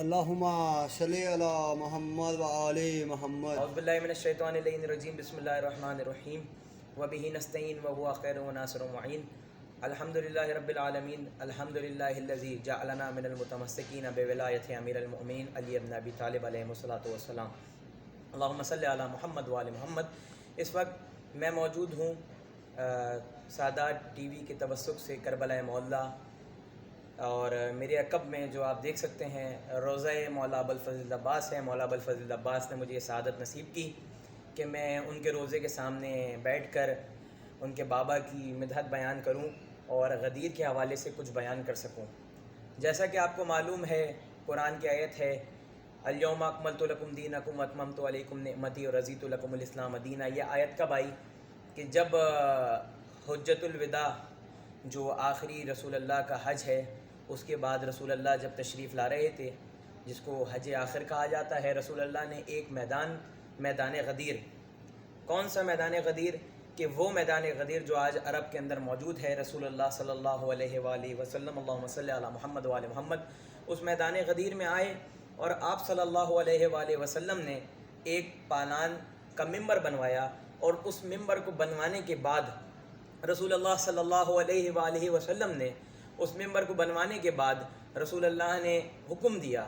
اللہم صلی علی محمد و آل محمد۔ اعوذ باللہ من الشیطان الرجیم، بسم اللہ الرحمن الرحیم، وبہ نستعین وہو خیر و ناصر و معین، الحمدللہ رب العالمین، الحمدللہ الذی جعلنا من المتمسکین بولایت امیر المؤمنین علی بن ابی طالب علیہ الصلوۃ والسلام۔ اللہم صلی علی محمد و آل محمد۔ اس وقت میں موجود ہوں سادات ٹی وی کے توسط سے کربلا معلیٰ، اور میرے عقب میں جو آپ دیکھ سکتے ہیں روضہ مولا ابوالفضل عباس ہے۔ مولا ابوالفضل عباس نے مجھے یہ سعادت نصیب کی کہ میں ان کے روضے کے سامنے بیٹھ کر ان کے بابا کی مدحت بیان کروں اور غدیر کے حوالے سے کچھ بیان کر سکوں۔ جیسا کہ آپ کو معلوم ہے، قرآن کی آیت ہے الیوم اکملت لکم دینکم واتممت علیکم نعمتی ورضیت لکم الاسلام دینا۔ یہ آیت کب آئی؟ کہ جب حجۃ الوداع جو آخری رسول اللہ کا حج ہے، اس کے بعد رسول اللہ جب تشریف لا رہے تھے، جس کو حج آخر کہا جاتا ہے، رسول اللہ نے ایک میدان غدیر، کون سا میدان غدیر؟ کہ وہ میدان غدیر جو آج عرب کے اندر موجود ہے، رسول اللہ صلی اللہ علیہ وآلہ وسلم، اللہم صلی علی محمد وآل محمد، اس میدان غدیر میں آئے اور آپ صلی اللہ علیہ وآلہ وسلم نے ایک پالان کا ممبر بنوایا، اور اس ممبر کو بنوانے کے بعد رسول اللہ صلی اللہ علیہ وآلہ وسلم نے اس ممبر کو بنوانے کے بعد رسول اللہ نے حکم دیا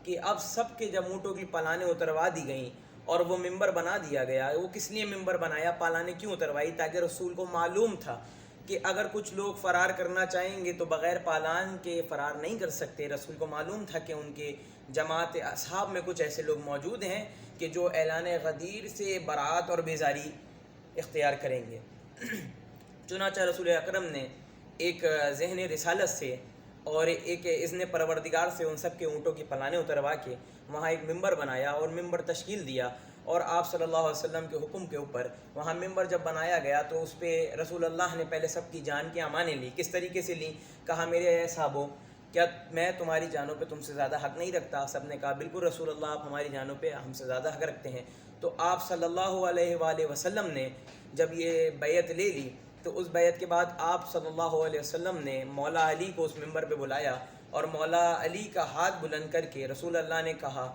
کہ اب سب کے جب اونٹوں کی پالانیں اتروا دی گئیں اور وہ ممبر بنا دیا گیا۔ وہ کس لیے ممبر بنایا، پالانیں کیوں اتروائی؟ تاکہ رسول کو معلوم تھا کہ اگر کچھ لوگ فرار کرنا چاہیں گے تو بغیر پالان کے فرار نہیں کر سکتے۔ رسول کو معلوم تھا کہ ان کے جماعت اصحاب میں کچھ ایسے لوگ موجود ہیں کہ جو اعلان غدیر سے برات اور بیزاری اختیار کریں گے۔ چنانچہ رسول اکرم نے ایک ذہن رسالت سے اور ایک اذن پروردگار سے ان سب کے اونٹوں کی پلانیں اتروا کے وہاں ایک ممبر بنایا اور ممبر تشکیل دیا، اور آپ صلی اللہ علیہ وسلم کے حکم کے اوپر وہاں ممبر جب بنایا گیا تو اس پہ رسول اللہ نے پہلے سب کی جان کی امانیں لی۔ کس طریقے سے لی؟ کہا میرے صحابو، کیا میں تمہاری جانوں پہ تم سے زیادہ حق نہیں رکھتا؟ سب نے کہا بالکل رسول اللہ، آپ ہماری جانوں پہ ہم سے زیادہ حق رکھتے ہیں۔ تو آپ صلی اللہ علیہ وآلہ وسلم نے جب یہ بیعت لے لی تو اس بیعت کے بعد آپ صلی اللہ علیہ وسلم نے مولا علی کو اس ممبر پہ بلایا، اور مولا علی کا ہاتھ بلند کر کے رسول اللہ نے کہا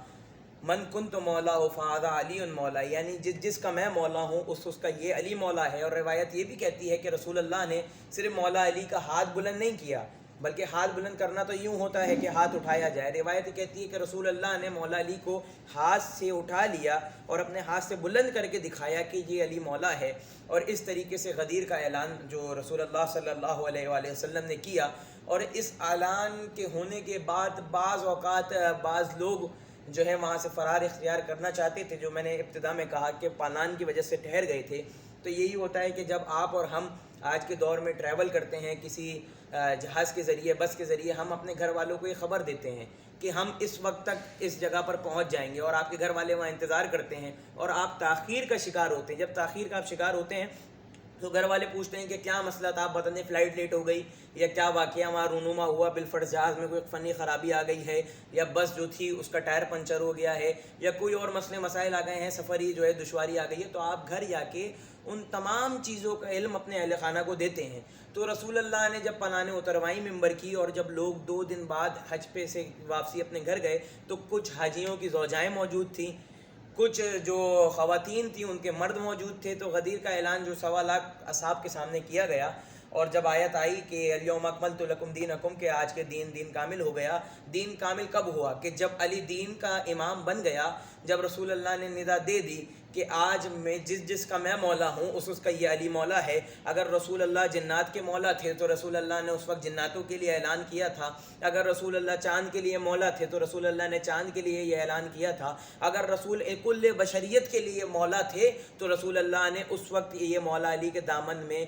من کنت مولا فہذا علی مولا، یعنی جس کا میں مولا ہوں اس کا یہ علی مولا ہے۔ اور روایت یہ بھی کہتی ہے کہ رسول اللہ نے صرف مولا علی کا ہاتھ بلند نہیں کیا، بلکہ ہاتھ بلند کرنا تو یوں ہوتا ہے کہ ہاتھ اٹھایا جائے۔ روایت کہتی ہے کہ رسول اللہ نے مولا علی کو ہاتھ سے اٹھا لیا اور اپنے ہاتھ سے بلند کر کے دکھایا کہ یہ علی مولا ہے، اور اس طریقے سے غدیر کا اعلان جو رسول اللہ صلی اللہ علیہ وآلہ وسلم نے کیا۔ اور اس اعلان کے ہونے کے بعد بعض اوقات بعض لوگ جو ہے وہاں سے فرار اختیار کرنا چاہتے تھے، جو میں نے ابتدا میں کہا کہ پالان کی وجہ سے ٹھہر گئے تھے۔ تو یہی ہوتا ہے کہ جب آپ اور ہم آج کے دور میں ٹریول کرتے ہیں کسی جہاز کے ذریعے، بس کے ذریعے، ہم اپنے گھر والوں کو یہ خبر دیتے ہیں کہ ہم اس وقت تک اس جگہ پر پہنچ جائیں گے، اور آپ کے گھر والے وہاں انتظار کرتے ہیں اور آپ تاخیر کا شکار ہوتے ہیں۔ جب تاخیر کا آپ شکار ہوتے ہیں تو گھر والے پوچھتے ہیں کہ کیا مسئلہ تھا، آپ بتائیں فلائٹ لیٹ ہو گئی، یا کیا واقعہ وہاں رونما ہوا، بالفرض جہاز میں کوئی فنی خرابی آ گئی ہے، یا بس جو تھی اس کا ٹائر پنچر ہو گیا ہے، یا کوئی اور مسئلے مسائل آ گئے ہیں، سفری جو ہے دشواری آ گئی ہے، تو آپ گھر جا کے ان تمام چیزوں کا علم اپنے اہل خانہ کو دیتے ہیں۔ تو رسول اللہ نے جب پلانیں اتروائیں ممبر کی، اور جب لوگ 2 دن بعد حج پہ سے واپسی اپنے گھر گئے تو کچھ حاجیوں کی زوجائیں موجود تھیں، کچھ جو خواتین تھیں ان کے مرد موجود تھے۔ تو غدیر کا اعلان جو 1.25 لاکھ اصحاب کے سامنے کیا گیا، اور جب آیت آئی کہ الیوم اکملت لکم دینکم، کہ آج کے دین کامل ہو گیا۔ دین کامل کب ہوا؟ کہ جب علی دین کا امام بن گیا، جب رسول اللہ نے ندا دے دی کہ آج میں جس کا میں مولا ہوں اس کا یہ علی مولا ہے۔ اگر رسول اللہ جنات کے مولا تھے تو رسول اللہ نے اس وقت جناتوں کے لیے اعلان کیا تھا، اگر رسول اللہ چاند کے لیے مولا تھے تو رسول اللہ نے چاند کے لیے یہ اعلان کیا تھا، اگر رسول کل بشریت کے لیے مولا تھے تو رسول اللہ نے اس وقت یہ مولا علی کے دامن میں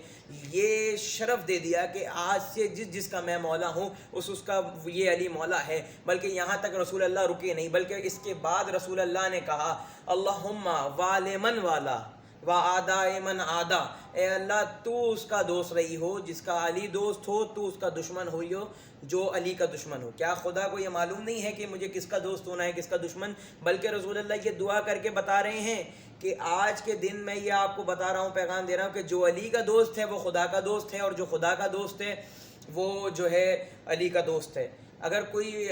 یہ شرف دے دیا کہ آج سے جس کا میں مولا ہوں اس کا یہ علی مولا ہے۔ بلکہ یہاں تک رسول اللہ رکے نہیں، بلکہ اس کے بعد رسول اللہ نے کہا اللہم والی من والا وعاداء من عادا، اے اللہ تو اس کا دوست رہی ہو جس کا علی دوست ہو، تو اس کا دشمن ہوئی ہو جو علی کا دشمن ہو۔ کیا خدا کو یہ معلوم نہیں ہے کہ مجھے کس کا دوست ہونا ہے کس کا دشمن؟ بلکہ رسول اللہ یہ دعا کر کے بتا رہے ہیں کہ آج کے دن میں یہ آپ کو بتا رہا ہوں، پیغام دے رہا ہوں کہ جو علی کا دوست ہے وہ خدا کا دوست ہے، اور جو خدا کا دوست ہے وہ جو ہے علی کا دوست ہے۔ اگر کوئی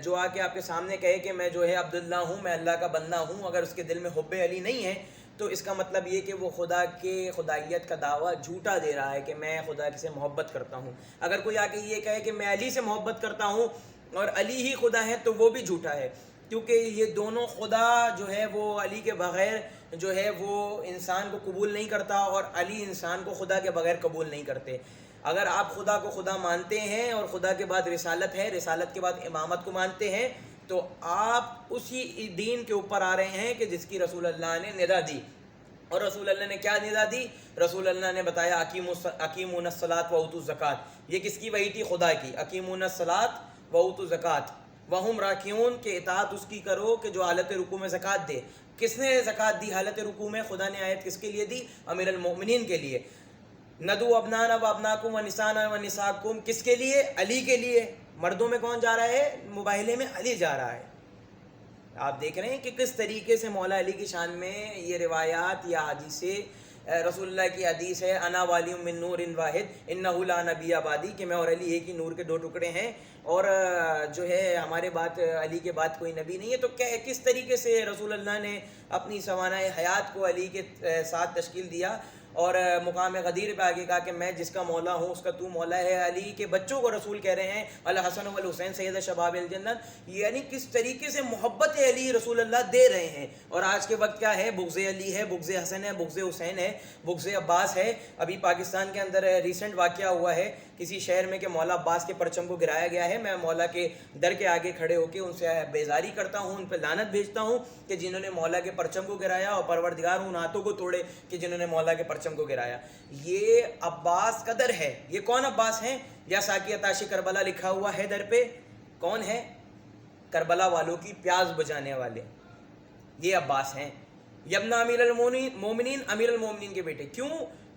جو آ کے آپ کے سامنے کہے کہ میں جو ہے عبداللہ ہوں، میں اللہ کا بندہ ہوں، اگر اس کے دل میں حب علی نہیں ہے تو اس کا مطلب یہ کہ وہ خدا کے خدائیت کا دعویٰ جھوٹا دے رہا ہے کہ میں خدا سے محبت کرتا ہوں۔ اگر کوئی آ کے یہ کہے کہ میں علی سے محبت کرتا ہوں اور علی ہی خدا ہے تو وہ بھی جھوٹا ہے، کیونکہ یہ دونوں خدا جو ہے وہ علی کے بغیر جو ہے وہ انسان کو قبول نہیں کرتا، اور علی انسان کو خدا کے بغیر قبول نہیں کرتے۔ اگر آپ خدا کو خدا مانتے ہیں اور خدا کے بعد رسالت ہے، رسالت کے بعد امامت کو مانتے ہیں، تو آپ اسی دین کے اوپر آ رہے ہیں کہ جس کی رسول اللہ نے ندا دی۔ اور رسول اللہ نے کیا ندا دی؟ رسول اللہ نے بتایا اقیمون الصلاۃ وآتوا الزکوٰۃ۔ یہ کس کی وحی تھی؟ خدا کی۔ اقیمون الصلاۃ وآتوا الزکوٰۃ وہم راکعون، کہ اطاعت اس کی کرو کہ جو حالت رکوع میں زکوٰۃ دے۔ کس نے زکوٰۃ دی حالت رکوع میں؟ خدا نے آیت کس کے لیے دی؟ امیر المؤمنین کے لیے۔ ندعو ابنانا و ابناکم و نسانا و نساکم، کس کے لیے؟ علی کے لیے۔ مردوں میں کون جا رہا ہے مباہلے میں؟ علی جا رہا ہے۔ آپ دیکھ رہے ہیں کہ کس طریقے سے مولا علی کی شان میں یہ روایات یا حدیثیں، رسول اللہ کی حدیث ہے انا والی من نور واحد انہ لا نبی بعدی، کہ میں اور علی ایک ہی نور کے دو ٹکڑے ہیں، اور جو ہے ہمارے بعد علی کے بعد کوئی نبی نہیں ہے۔ تو کس طریقے سے رسول اللہ نے اپنی سوانح حیات کو علی کے ساتھ تشکیل دیا، اور مقام غدیر پہ آگے کہا کہ میں جس کا مولا ہوں اس کا تو مولا ہے۔ علی کے بچوں کو رسول کہہ رہے ہیں الحسن والحسین سید شباب الجنت، یعنی کس طریقے سے محبت علی رسول اللہ دے رہے ہیں۔ اور آج کے وقت کیا ہے؟ بغض علی ہے، بغض حسن ہے، بغض حسین ہے، بغض عباس ہے۔ ابھی پاکستان کے اندر ریسنٹ واقعہ ہوا ہے کسی شہر میں کہ مولا عباس کے پرچم کو گرایا گیا ہے۔ میں مولا کے در کے آگے کھڑے ہو کے ان سے بیزاری کرتا ہوں، ان پہ لعنت بھیجتا ہوں کہ جنہوں نے مولا کے پرچم کو گرایا، اور پروردگار ان ہاتھوں کو توڑے کہ جنہوں نے مولا کے پرچم کو گرایا۔ یہ عباس کا در ہے۔ یہ کون عباس ہیں؟ یا ساقیہ تاشی کربلا لکھا ہوا ہے در پہ، کون ہے؟ کربلا والوں کی پیاس بجانے والے، یہ عباس ہیں۔ یبنا امیر المومنین، امیر المومنین کے بیٹے۔ کیوں؟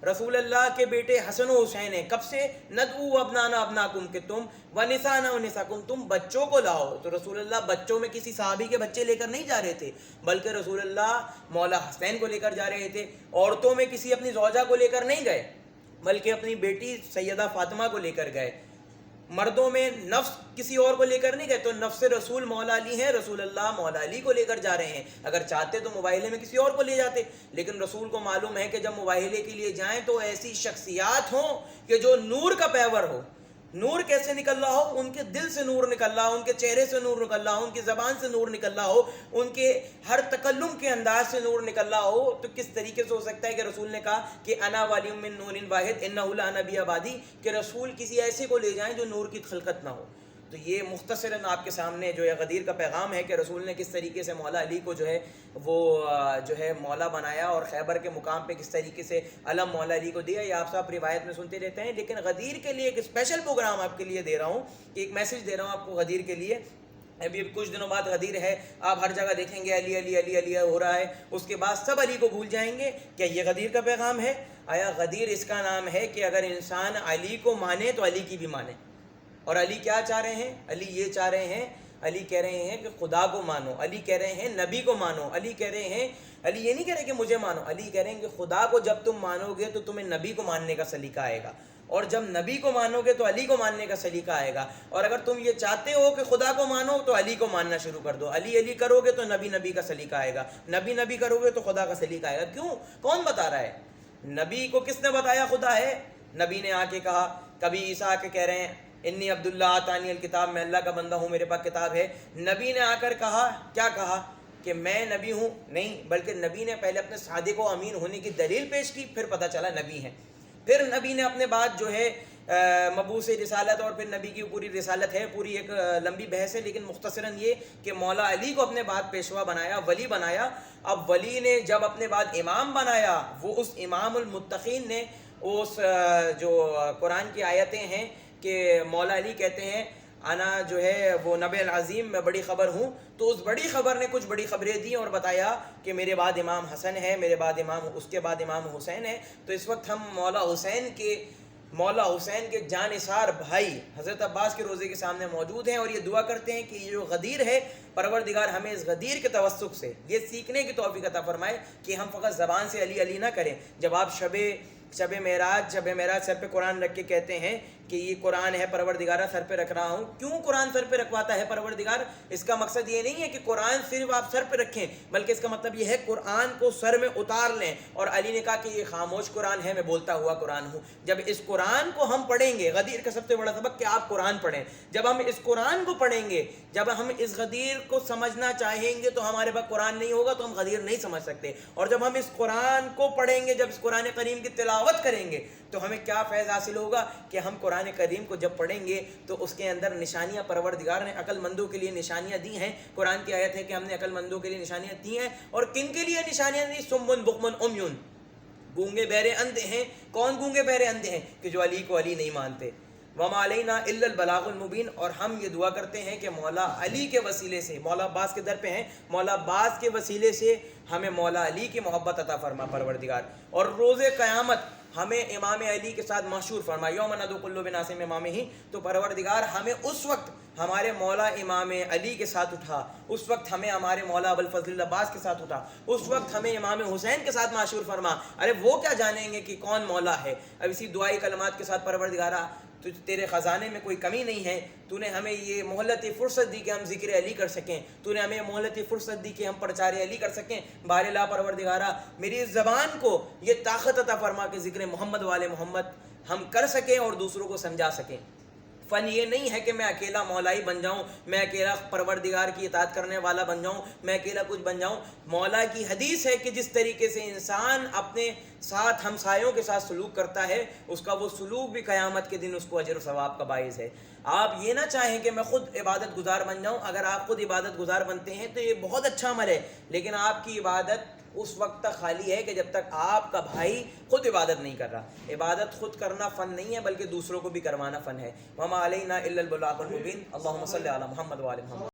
رسول اللہ کے بیٹے حسن و حسین ہیں۔ کب سے؟ ندعو ابنانا ابناکم، کہ تم ونسانا ونساکم، تم بچوں کو لاؤ۔ تو رسول اللہ بچوں میں کسی صحابی کے بچے لے کر نہیں جا رہے تھے، بلکہ رسول اللہ مولا حسین کو لے کر جا رہے تھے۔ عورتوں میں کسی اپنی زوجہ کو لے کر نہیں گئے، بلکہ اپنی بیٹی سیدہ فاطمہ کو لے کر گئے۔ مردوں میں نفس کسی اور کو لے کر نہیں گئے، تو نفس رسول مولا علی ہے، رسول اللہ مولا علی کو لے کر جا رہے ہیں۔ اگر چاہتے تو مباہلے میں کسی اور کو لے جاتے، لیکن رسول کو معلوم ہے کہ جب مباہلے کے لیے جائیں تو ایسی شخصیات ہوں کہ جو نور کا پیور ہو۔ نور کیسے نکل رہا ہو؟ ان کے دل سے نور نکل رہا ہو، ان کے چہرے سے نور نکل رہا ہو، ان کی زبان سے نور نکل رہا ہو، ان کے ہر تکلم کے انداز سے نور نکل رہا ہو۔ تو کس طریقے سے ہو سکتا ہے کہ رسول نے کہا کہ انا والی من نور واحد انہ لا نبی بعدی، کہ رسول کسی ایسے کو لے جائیں جو نور کی خلقت نہ ہو۔ تو یہ مختصراً آپ کے سامنے جو ہے غدیر کا پیغام ہے کہ رسول نے کس طریقے سے مولا علی کو جو ہے وہ جو ہے مولا بنایا، اور خیبر کے مقام پہ کس طریقے سے علم مولا علی کو دیا۔ یہ آپ صاحب روایت میں سنتے رہتے ہیں، لیکن غدیر کے لیے ایک اسپیشل پروگرام آپ کے لیے دے رہا ہوں، کہ ایک میسج دے رہا ہوں آپ کو غدیر کے لیے۔ ابھی کچھ دنوں بعد غدیر ہے، آپ ہر جگہ دیکھیں گے علی علی علی علی ہو رہا ہے، اس کے بعد سب علی کو بھول جائیں گے۔ کیا یہ غدیر کا پیغام ہے؟ آیا غدیر اس کا نام ہے کہ اگر انسان علی کو مانے تو علی کی بھی مانے۔ اور علی کیا چاہ رہے ہیں؟ علی یہ چاہ رہے ہیں، علی کہہ رہے ہیں کہ خدا کو مانو، علی کہہ رہے ہیں نبی کو مانو، علی کہہ رہے ہیں، علی یہ نہیں کہہ رہے کہ مجھے مانو، علی کہہ رہے ہیں کہ خدا کو جب تم مانو گے تو تمہیں نبی کو ماننے کا سلیقہ آئے گا، اور جب نبی کو مانو گے تو علی کو ماننے کا سلیقہ آئے گا۔ اور اگر تم یہ چاہتے ہو کہ خدا کو مانو تو علی کو ماننا شروع کر دو، علی علی کرو گے تو نبی نبی کا سلیقہ آئے گا، نبی نبی کرو گے تو خدا کا سلیقہ آئے گا۔ کیوں؟ کون بتا رہا ہے؟ نبی کو کس نے بتایا خدا ہے؟ نبی نے آ کے کہا، کبھی عیسیٰ آ کے کہہ رہے ہیں انی عبداللہ آتانی الکتاب، میں اللہ کا بندہ ہوں، میرے پاس کتاب ہے۔ نبی نے آ کر کہا، کیا کہا؟ کہ میں نبی ہوں؟ نہیں، بلکہ نبی نے پہلے اپنے صادق و امین ہونے کی دلیل پیش کی، پھر پتہ چلا نبی ہیں۔ پھر نبی نے اپنے بعد جو ہے مبعوث رسالت، اور پھر نبی کی پوری رسالت ہے، پوری ایک لمبی بحث ہے، لیکن مختصراً یہ کہ مولا علی کو اپنے بعد پیشوا بنایا، ولی بنایا۔ اب ولی نے جب اپنے بعد امام بنایا، وہ اس امام المتقین نے اس جو قرآن کی آیتیں ہیں کہ مولا علی کہتے ہیں انا جو ہے وہ نبی العظیم، میں بڑی خبر ہوں، تو اس بڑی خبر نے کچھ بڑی خبریں دیں اور بتایا کہ میرے بعد امام حسن ہے، میرے بعد اس کے بعد امام حسین ہے۔ تو اس وقت ہم مولا حسین کے جانثار بھائی حضرت عباس کے روضے کے سامنے موجود ہیں، اور یہ دعا کرتے ہیں کہ یہ جو غدیر ہے، پروردگار ہمیں اس غدیر کے توسط سے یہ سیکھنے کی توفیق عطا فرمائے کہ ہم فقط زبان سے علی علی نہ کریں۔ جب آپ شب معراج سر پہ قرآن رکھ کے کہتے ہیں کہ یہ قرآن ہے پروردگارہ سر پہ رکھ رہا ہوں. کیوں قرآن سر پہ رکھواتا ہے پروردگار؟ اس کا مقصد یہ نہیں ہے کہ قرآن صرف آپ سر پہ رکھیں، بلکہ اس کا مطلب یہ ہے قرآن کو سر میں اتار لیں. اور علی نے کہا کہ یہ خاموش قرآن ہے، میں بولتا ہوا قرآن ہوں. جب اس قرآن کو ہم پڑھیں گے، غدیر کا سب سے بڑا سبق کہ آپ قرآن پڑھیں. جب ہم اس قرآن کو پڑھیں گے، جب ہم اس غدیر کو سمجھنا چاہیں گے تو ہمارے پاس قرآن نہیں ہوگا تو ہم غدیر نہیں سمجھ سکتے. اور جب ہم اس قرآن کو پڑھیں گے، جب اس قرآن کریم کی تلاوت کریں گے تو ہمیں کیا فیض حاصل ہوگا کہ ہم قرآن کریم کو جب پڑھیں گے تو اس کے اندر نشانیاں پروردگار نے عقل مندوں کے لیے نشانیاں دی ہیں. قرآن کی آیت ہے کہ ہم نے عقل مندوں کے لیے نشانیاں دی ہیں. اور کن کے لیے نشانیاں دی؟ سمن بکمن عمیون، گونگے بہرے اندھے ہیں. کون گونگے بہرے اندھے ہیں؟ کہ جو علی کو علی نہیں مانتے. وما علینا الا البلاغ المبین. اور ہم یہ دعا کرتے ہیں کہ مولا علی کے وسیلے سے، مولا عباس کے در پہ ہیں، مولا عباس کے وسیلے سے ہمیں مولا علی کی محبت عطا فرما پروردگار. اور روز قیامت ہمیں امام علی کے ساتھ محشور فرما. یوم ندعو کل اناس بامامہ ہی. تو پروردگار ہمیں اس وقت ہمارے مولا امام علی کے ساتھ اٹھا، اس وقت ہمیں ہمارے مولا ابوالفضل عباس کے ساتھ اٹھا، اس وقت ہمیں امام حسین کے ساتھ معشور فرما. ارے وہ کیا جانیں گے کہ کون مولا ہے. اب اسی دعائی کلمات کے ساتھ پروردگارہ تیرے خزانے میں کوئی کمی نہیں ہے، تو نے ہمیں یہ مہلت فرصت دی کہ ہم ذکر علی کر سکیں، تو نے ہمیں مہلت فرصت دی کہ ہم پرچار علی کر سکیں. بار لا پروردگارہ میری اس زبان کو یہ طاقت عطا فرما کہ ذکر محمد والے محمد ہم کر سکیں اور دوسروں کو سمجھا سکیں. فن یہ نہیں ہے کہ میں اکیلا مولائی بن جاؤں، میں اکیلا پروردگار کی اطاعت کرنے والا بن جاؤں، میں اکیلا کچھ بن جاؤں. مولا کی حدیث ہے کہ جس طریقے سے انسان اپنے ساتھ ہمسایوں کے ساتھ سلوک کرتا ہے، اس کا وہ سلوک بھی قیامت کے دن اس کو اجر و ثواب کا باعث ہے. آپ یہ نہ چاہیں کہ میں خود عبادت گزار بن جاؤں. اگر آپ خود عبادت گزار بنتے ہیں تو یہ بہت اچھا عمل ہے، لیکن آپ کی عبادت اس وقت تک خالی ہے کہ جب تک آپ کا بھائی خود عبادت نہیں کر رہا. عبادت خود کرنا فن نہیں ہے بلکہ دوسروں کو بھی کروانا فن ہے. وما علینا الا البلاغ المبین. اللہم صلی علی محمد و آل محمد.